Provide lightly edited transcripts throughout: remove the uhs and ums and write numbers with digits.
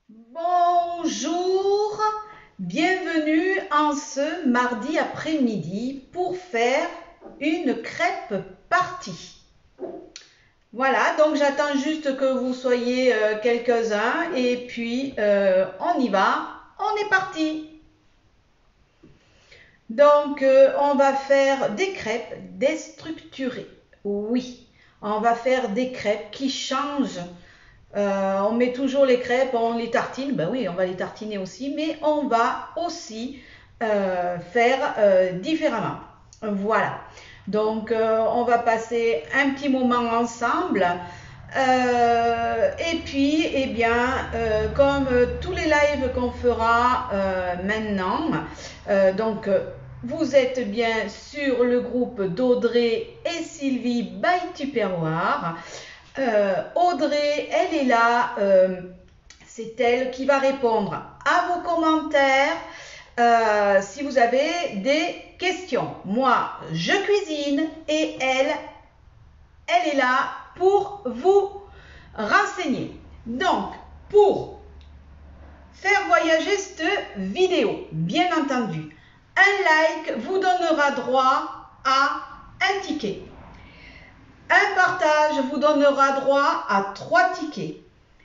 Bonjour, bienvenue en ce mardi après-midi pour faire une crêpe partie. Voilà, donc j'attends juste que vous soyez quelques-uns et puis on y va, on est parti. Donc on va faire des crêpes déstructurées. Oui, on va faire des crêpes qui changent. On met toujours les crêpes, on les tartine. Ben oui, on va les tartiner aussi, mais on va aussi faire différemment. Voilà. Donc, on va passer un petit moment ensemble. Et puis, eh bien, comme tous les lives qu'on fera maintenant, donc vous êtes bien sur le groupe d'Audrey et Sylvie by Tupperware. Audrey, elle est là. C'est elle qui va répondre à vos commentaires si vous avez des questions. Moi, je cuisine et elle est là pour vous renseigner. Donc, pour faire voyager cette vidéo, bien entendu, un like vous donnera droit à un ticket. Un partage vous donnera droit à 3 tickets.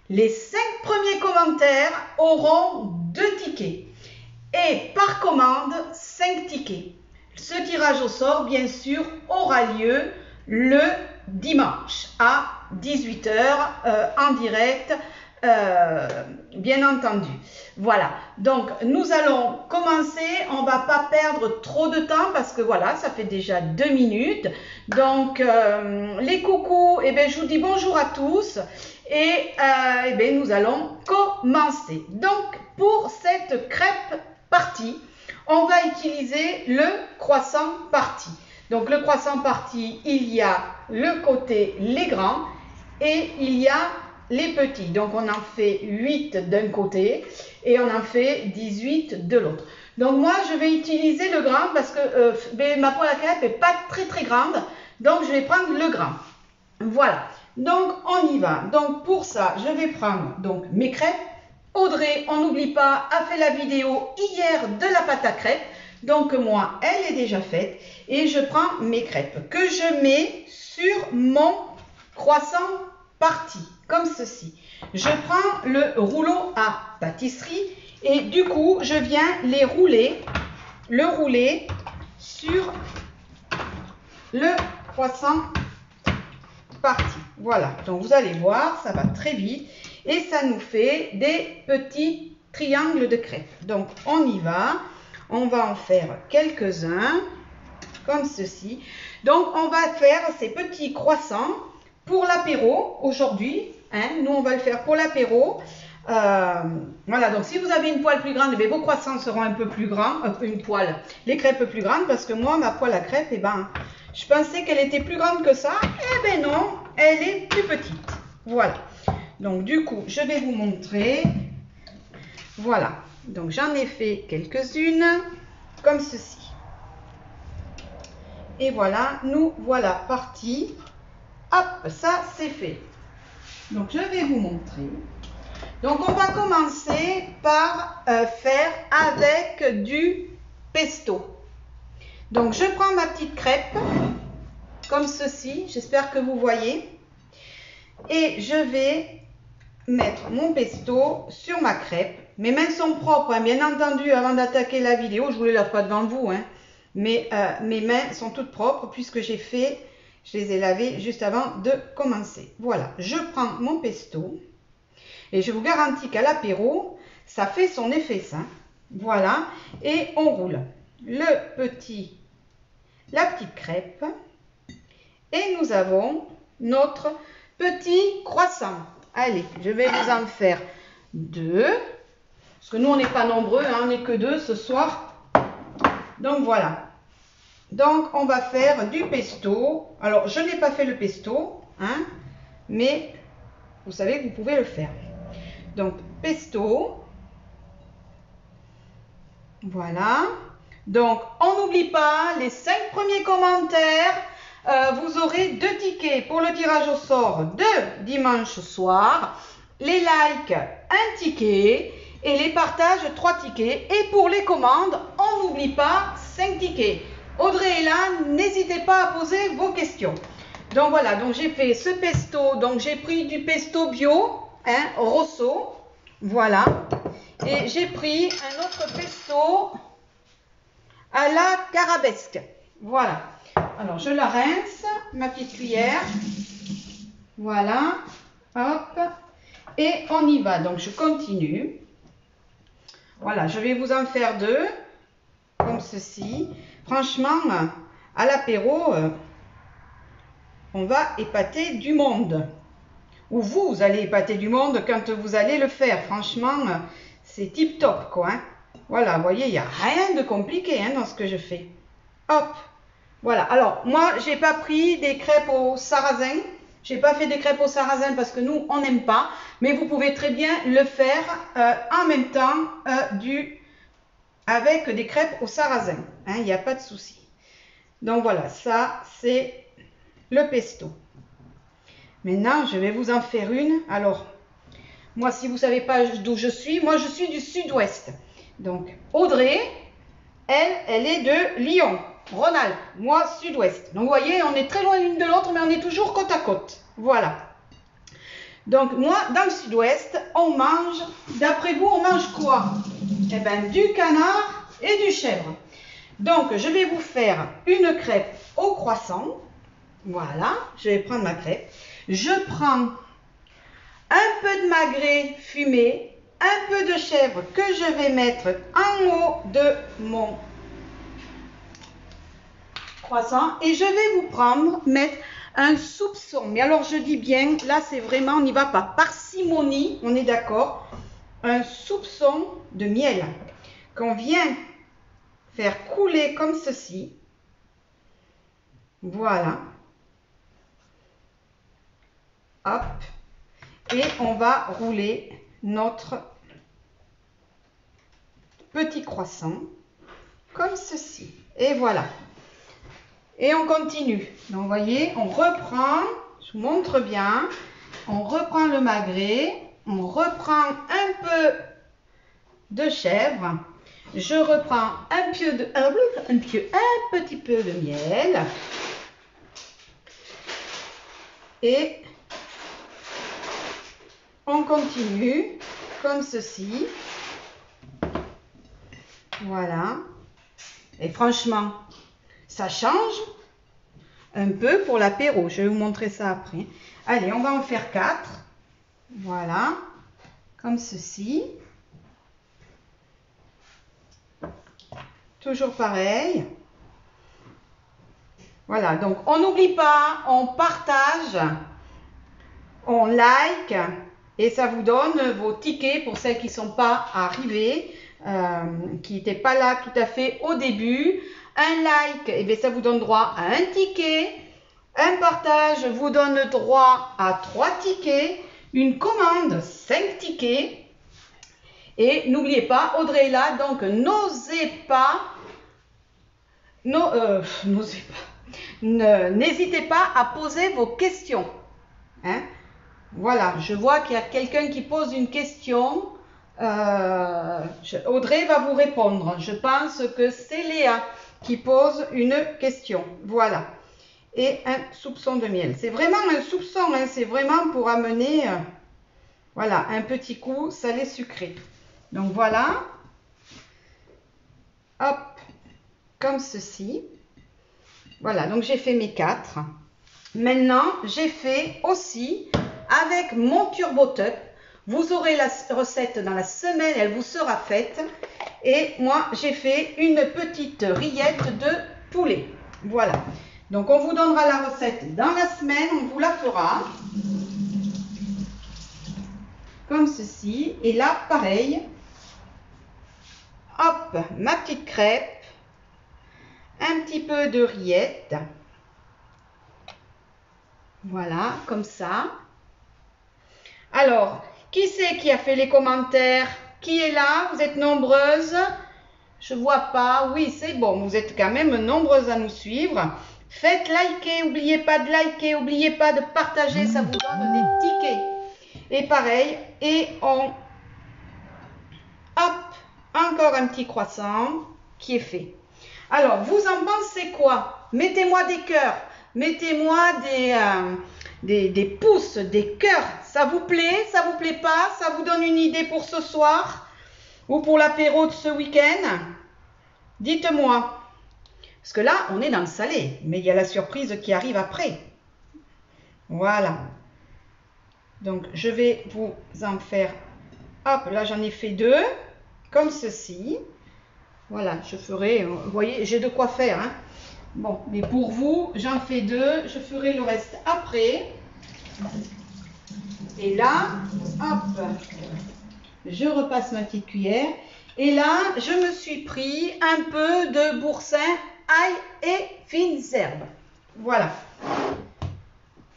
Les 5 premiers commentaires auront 2 tickets. Et par commande, 5 tickets. Ce tirage au sort, bien sûr, aura lieu le dimanche à 18 h en direct, bien entendu. Voilà, donc nous allons commencer. On ne va pas perdre trop de temps parce que voilà, ça fait déjà 2 minutes. Donc, les coucous, eh bien, je vous dis bonjour à tous et eh bien, nous allons commencer. Donc, pour cette crêpe partie, on va utiliser le croissant partie. Donc, le croissant partie, il y a le côté les grands et il y a les petits. Donc, on en fait 8 d'un côté et on en fait 18 de l'autre. Donc, moi, je vais utiliser le grand parce que ma poêle à crêpes n'est pas très grande. Donc, je vais prendre le grand. Voilà. Donc, on y va. Donc, pour ça, je vais prendre donc mes crêpes. Audrey, on n'oublie pas, a fait la vidéo hier de la pâte à crêpes. Donc, moi, elle est déjà faite. Et je prends mes crêpes que je mets sur mon croissant parti, comme ceci. Je prends le rouleau à pâtisserie et du coup, je viens le rouler sur le croissant parti. Voilà, donc vous allez voir, ça va très vite et ça nous fait des petits triangles de crêpes. Donc on y va, on va en faire quelques-uns comme ceci. Donc on va faire ces petits croissants pour l'apéro aujourd'hui. Hein, nous on va le faire pour l'apéro. Voilà, donc si vous avez une poêle plus grande, eh vos croissants seront un peu plus grands, les crêpes plus grandes, parce que moi, ma poêle à crêpes, eh ben, je pensais qu'elle était plus grande que ça, eh ben non, elle est plus petite. Voilà, donc du coup, je vais vous montrer. Voilà, donc j'en ai fait quelques-unes, comme ceci. Et voilà, nous voilà partis. Hop, ça c'est fait. Donc je vais vous montrer. Donc on va commencer par faire avec du pesto. Donc je prends ma petite crêpe, comme ceci, j'espère que vous voyez. Et je vais mettre mon pesto sur ma crêpe. Mes mains sont propres, hein, bien entendu, avant d'attaquer la vidéo, je ne vous les lave pas devant vous. Hein, mais mes mains sont toutes propres puisque je les ai lavées juste avant de commencer. Voilà, je prends mon pesto. Et je vous garantis qu'à l'apéro, ça fait son effet, ça. Voilà. Et on roule la petite crêpe. Et nous avons notre petit croissant. Allez, je vais vous en faire 2. Parce que nous, on n'est pas nombreux, hein, on n'est que 2 ce soir. Donc voilà. Donc on va faire du pesto. Alors, je n'ai pas fait le pesto, hein, mais vous savez que vous pouvez le faire. Donc, pesto. Voilà. Donc, on n'oublie pas les 5 premiers commentaires. Vous aurez 2 tickets pour le tirage au sort de dimanche soir. les likes, un ticket. Et les partages, 3 tickets. Et pour les commandes, on n'oublie pas 5 tickets. Audrey est là, n'hésitez pas à poser vos questions. Donc voilà, donc j'ai fait ce pesto. Donc j'ai pris du pesto bio, hein, Rosso. Voilà. Et j'ai pris un autre pesto à la carabesque. Voilà. Alors je la rince, ma petite cuillère. Voilà. Hop. Et on y va. Donc je continue. Voilà, je vais vous en faire 2, comme ceci. Franchement, à l'apéro, on va épater du monde. Ou vous allez épater du monde quand vous allez le faire. Franchement, c'est tip top, quoi. Hein. Voilà, vous voyez, il n'y a rien de compliqué hein, dans ce que je fais. Hop, voilà. Alors, moi, j'ai pas pris des crêpes au sarrasin. J'ai pas fait des crêpes au sarrasin parce que nous, on n'aime pas. Mais vous pouvez très bien le faire en même temps avec des crêpes au sarrasin. Hein, il n'y a pas de souci. Donc voilà, ça, c'est le pesto. Maintenant, je vais vous en faire une. Alors, moi, si vous ne savez pas d'où je suis, moi, je suis du sud-ouest. Donc, Audrey, elle est de Lyon. Rhône-Alpes, moi sud-ouest. Donc vous voyez, on est très loin l'une de l'autre, mais on est toujours côte à côte. Voilà. Donc moi, dans le sud-ouest, on mange, d'après vous, on mange quoi? Eh bien, du canard et du chèvre. Donc, je vais vous faire une crêpe au croissant. Voilà, je vais prendre ma crêpe. Je prends un peu de magret fumé, un peu de chèvre que je vais mettre en haut de mon croissant et je vais vous mettre un soupçon. Mais alors je dis bien, là c'est vraiment, on n'y va pas. Parcimonie, on est d'accord. Un soupçon de miel qu'on vient faire couler comme ceci. Voilà. Hop. Et on va rouler notre petit croissant comme ceci. Et voilà. Et on continue. Donc, vous voyez, on reprend, je vous montre bien, on reprend le magret, on reprend un peu de chèvre, je reprends un petit peu de miel et on continue comme ceci. Voilà. Et franchement, ça change un peu pour l'apéro. Je vais vous montrer ça après. Allez, on va en faire 4. Voilà. Comme ceci. Toujours pareil. Voilà. Donc, on n'oublie pas, on partage, on like et ça vous donne vos tickets pour celles qui ne sont pas arrivées, qui n'étaient pas là tout à fait au début. Un like, et bien ça vous donne droit à un ticket. Un partage vous donne droit à 3 tickets. Une commande, 5 tickets. Et n'oubliez pas, Audrey est là, donc n'hésitez pas à poser vos questions. Hein? Voilà, je vois qu'il y a quelqu'un qui pose une question. Audrey va vous répondre. Je pense que c'est Léa qui pose une question. Voilà. Et un soupçon de miel. C'est vraiment un soupçon, hein, c'est vraiment pour amener voilà, un petit coup salé sucré. Donc voilà. Hop, comme ceci. Voilà, donc j'ai fait mes 4. Maintenant, j'ai fait aussi avec mon TurboTup. Vous aurez la recette dans la semaine, elle vous sera faite. Et moi, j'ai fait une petite rillette de poulet. Voilà. Donc, on vous donnera la recette dans la semaine, on vous la fera. Comme ceci. Et là, pareil. Hop, ma petite crêpe. Un petit peu de rillette. Voilà, comme ça. Alors, qui c'est qui a fait les commentaires? Qui est là? Vous êtes nombreuses? Je vois pas. Oui, c'est bon. Vous êtes quand même nombreuses à nous suivre. Faites liker. N'oubliez pas de liker. N'oubliez pas de partager. Ça vous donne des tickets. Et pareil, et on... Hop, encore un petit croissant qui est fait. Alors, vous en pensez quoi? Mettez-moi des cœurs, mettez-moi des pouces, des cœurs. Ça vous plaît? Ça vous plaît pas? Ça vous donne une idée pour ce soir? Ou pour l'apéro de ce week-end? Dites-moi. Parce que là, on est dans le salé, mais il y a la surprise qui arrive après. Voilà. Donc, je vais vous en faire... Hop, là, j'en ai fait 2, comme ceci. Voilà, je ferai... Vous voyez, j'ai de quoi faire. Hein. Bon, mais pour vous, j'en fais 2. Je ferai le reste après. Et là, hop, je repasse ma petite cuillère. Et là, je me suis pris un peu de boursin, ail et fines herbes. Voilà.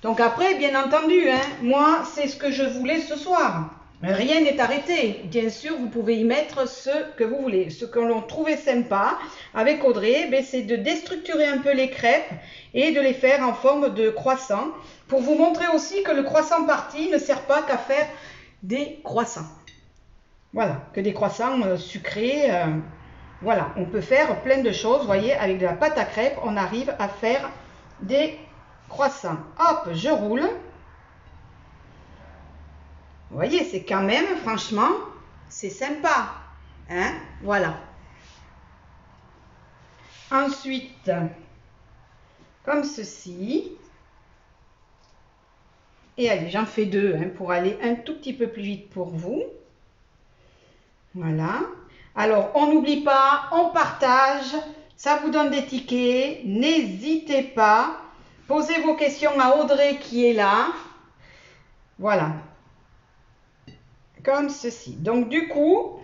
Donc après, bien entendu, hein, moi, c'est ce que je voulais ce soir. Rien n'est arrêté. Bien sûr, vous pouvez y mettre ce que vous voulez. Ce que l'on trouvait sympa avec Audrey, c'est de déstructurer un peu les crêpes et de les faire en forme de croissant pour vous montrer aussi que le croissant parti ne sert pas qu'à faire des croissants. Voilà, que des croissants sucrés. Voilà, on peut faire plein de choses. Vous voyez, avec de la pâte à crêpes, on arrive à faire des croissants. Hop, je roule. Vous voyez, c'est quand même, franchement, c'est sympa. Hein? Voilà. Ensuite, comme ceci. Et allez, j'en fais 2 hein, pour aller un tout petit peu plus vite pour vous. Voilà. Alors, on n'oublie pas, on partage. Ça vous donne des tickets. N'hésitez pas. Posez vos questions à Audrey qui est là. Voilà. Comme ceci. Donc, du coup,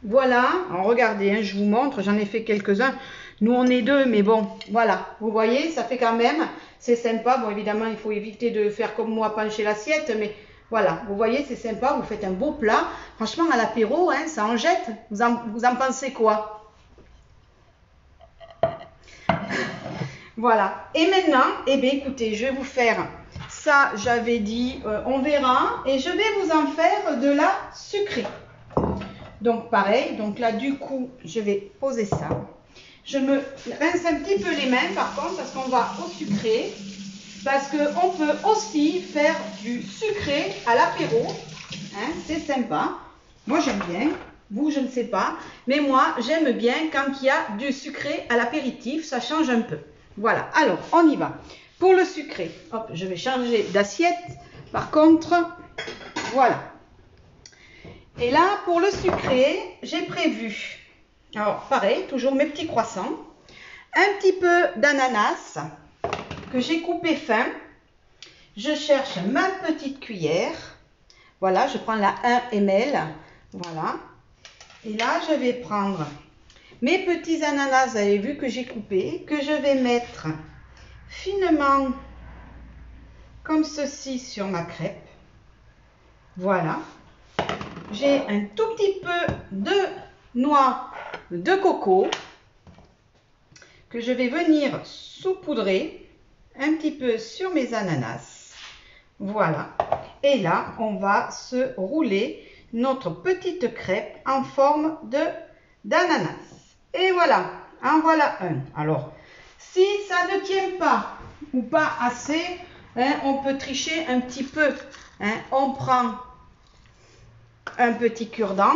voilà. Alors, regardez, hein, je vous montre. J'en ai fait quelques-uns. Nous, on est 2, mais bon, voilà. Vous voyez, ça fait quand même, c'est sympa. Bon, évidemment, il faut éviter de faire comme moi, pencher l'assiette, mais voilà. Vous voyez, c'est sympa. Vous faites un beau plat. Franchement, à l'apéro, hein, ça en jette. Vous en pensez quoi? Voilà. Et maintenant, eh bien, écoutez, je vais vous faire ça, j'avais dit, on verra. Et je vais vous en faire de la sucrée. Donc, pareil. Donc là, du coup, je vais poser ça. Je me rince un petit peu les mains, par contre, parce qu'on va au sucré. Parce qu'on peut aussi faire du sucré à l'apéro. Hein, c'est sympa. Moi, j'aime bien. Vous, je ne sais pas. Mais moi, j'aime bien quand il y a du sucré à l'apéritif. Ça change un peu. Voilà. Alors, on y va. Pour le sucré, hop, je vais changer d'assiette. Par contre, voilà. Et là, pour le sucré, j'ai prévu, alors pareil, toujours mes petits croissants, un petit peu d'ananas que j'ai coupé fin. Je cherche ma petite cuillère. Voilà, je prends la 1 ml. Voilà. Et là, je vais prendre mes petits ananas, vous avez vu que j'ai coupé, que je vais mettre finement comme ceci sur ma crêpe. Voilà. J'ai un tout petit peu de noix de coco que je vais venir saupoudrer un petit peu sur mes ananas. Voilà. Et là, on va se rouler notre petite crêpe en forme d'ananas. Et voilà. En voilà un. Alors, si ça ne tient pas ou pas assez, hein, on peut tricher un petit peu. Hein. On prend un petit cure-dent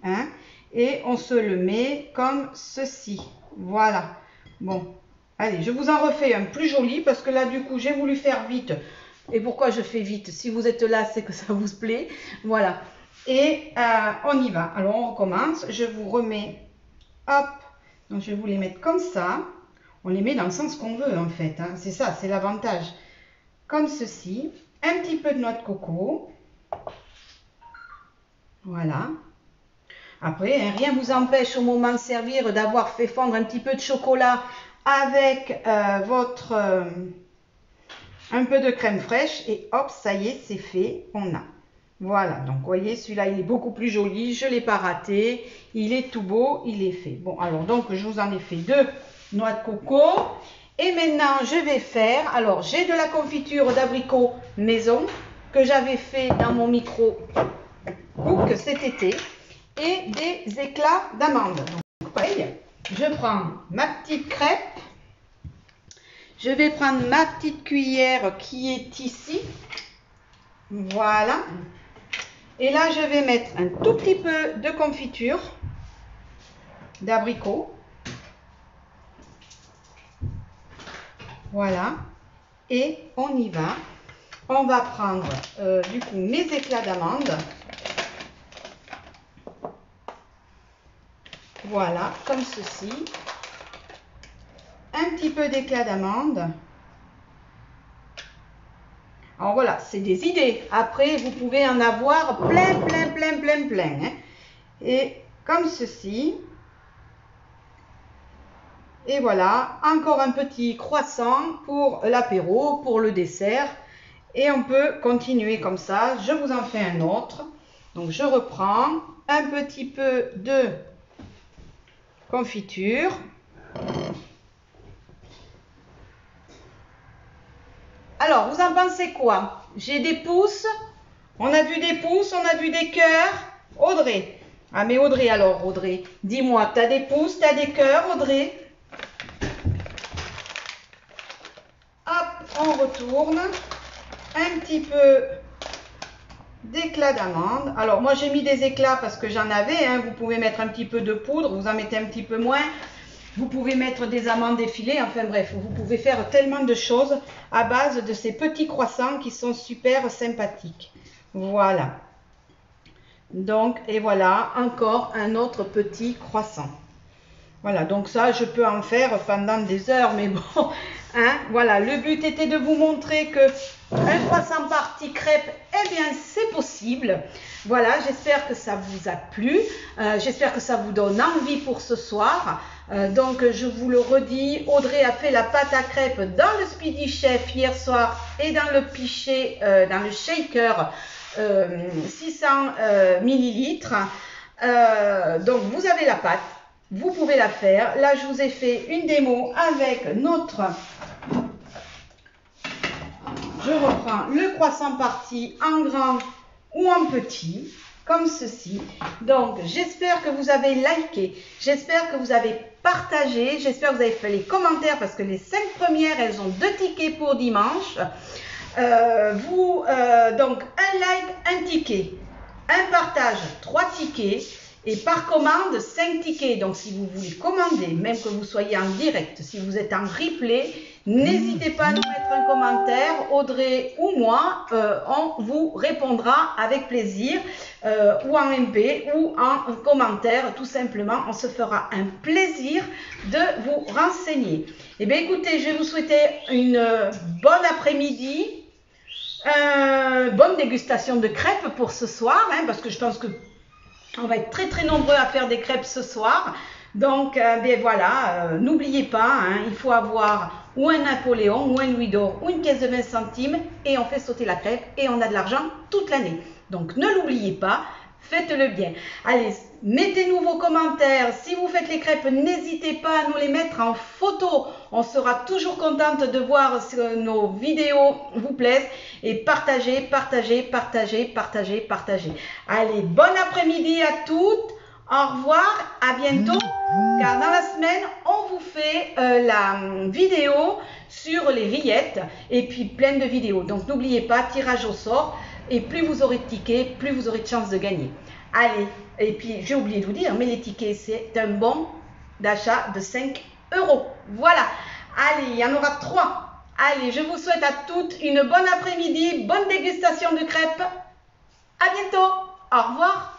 hein, et on se le met comme ceci. Voilà. Bon, allez, je vous en refais un plus joli parce que là, du coup, j'ai voulu faire vite. Et pourquoi je fais vite? Si vous êtes là, c'est que ça vous plaît. Voilà. Et on y va. Alors, on recommence. Je vous remets, hop. Donc, je vais vous les mettre comme ça. On les met dans le sens qu'on veut, en fait. Hein. C'est ça, c'est l'avantage. Comme ceci. Un petit peu de noix de coco. Voilà. Après, hein, rien ne vous empêche au moment de servir d'avoir fait fondre un petit peu de chocolat avec un peu de crème fraîche. Et hop, ça y est, c'est fait. On a. Voilà. Donc, vous voyez, celui-là, il est beaucoup plus joli. Je ne l'ai pas raté. Il est tout beau. Il est fait. Bon, alors, donc, je vous en ai fait 2 noix de coco. Et maintenant, je vais faire... Alors, j'ai de la confiture d'abricot maison que j'avais fait dans mon micro cook cet été et des éclats d'amandes. Donc pareil, je prends ma petite crêpe, je vais prendre ma petite cuillère qui est ici, voilà, et là je vais mettre un tout petit peu de confiture d'abricot, voilà, et on y va. On va prendre du coup mes éclats d'amandes. Voilà, comme ceci. Un petit peu d'éclats d'amandes. Alors voilà, c'est des idées. Après, vous pouvez en avoir plein, hein. Et comme ceci. Et voilà, encore un petit croissant pour l'apéro, pour le dessert. Et on peut continuer comme ça. Je vous en fais un autre. Donc je reprends un petit peu de confiture. Alors, vous en pensez quoi? J'ai des pouces. On a vu des pouces, on a vu des cœurs. Audrey. Ah mais Audrey alors, Audrey. Dis-moi, tu as des pouces, tu as des cœurs, Audrey? Hop, on retourne. Un petit peu d'éclats d'amandes. Alors moi j'ai mis des éclats parce que j'en avais, hein. Vous pouvez mettre un petit peu de poudre, vous en mettez un petit peu moins. Vous pouvez mettre des amandes effilées, enfin bref, vous pouvez faire tellement de choses à base de ces petits croissants qui sont super sympathiques. Voilà. Donc, et voilà, encore un autre petit croissant. Voilà, donc ça, je peux en faire pendant des heures, mais bon, hein, voilà, le but était de vous montrer que un croissant partie crêpe, eh bien, c'est possible. Voilà, j'espère que ça vous a plu, j'espère que ça vous donne envie pour ce soir. Donc, je vous le redis, Audrey a fait la pâte à crêpes dans le Speedy Chef hier soir et dans le pichet, dans le shaker 600 millilitres. Donc, vous avez la pâte. Vous pouvez la faire. Là, je vous ai fait une démo avec notre... Je reprends le croissant parti en grand ou en petit, comme ceci. Donc, j'espère que vous avez liké. J'espère que vous avez partagé. J'espère que vous avez fait les commentaires parce que les 5 premières, elles ont 2 tickets pour dimanche. Donc, un like, un ticket. Un partage, 3 tickets. Et par commande, 5 tickets. Donc, si vous voulez commander, même que vous soyez en direct, si vous êtes en replay, n'hésitez pas à nous mettre un commentaire. Audrey ou moi, on vous répondra avec plaisir, ou en MP, ou en commentaire. Tout simplement, on se fera un plaisir de vous renseigner. Eh bien, écoutez, je vais vous souhaiter une bonne après-midi, bonne dégustation de crêpes pour ce soir, hein, parce que je pense que on va être très nombreux à faire des crêpes ce soir. Donc, ben voilà, n'oubliez pas, hein, il faut avoir ou un Napoléon, ou un Louis d'or, ou une pièce de 20 centimes, et on fait sauter la crêpe, et on a de l'argent toute l'année. Donc, ne l'oubliez pas, faites-le bien. Allez, mettez-nous vos commentaires. Si vous faites les crêpes, n'hésitez pas à nous les mettre en photo. On sera toujours contente de voir si nos vidéos vous plaisent. Et partagez, partagez, partagez, partagez, partagez. Allez, bon après-midi à toutes. Au revoir, à bientôt. Car dans la semaine, on vous fait la vidéo sur les rillettes. Et puis plein de vidéos. Donc n'oubliez pas, tirage au sort. Et plus vous aurez de tickets, plus vous aurez de chances de gagner. Allez, et puis j'ai oublié de vous dire, mais les tickets, c'est un bon d'achat de 5 €. Voilà, allez, il y en aura 3. Allez, je vous souhaite à toutes une bonne après-midi, bonne dégustation de crêpes. À bientôt, au revoir.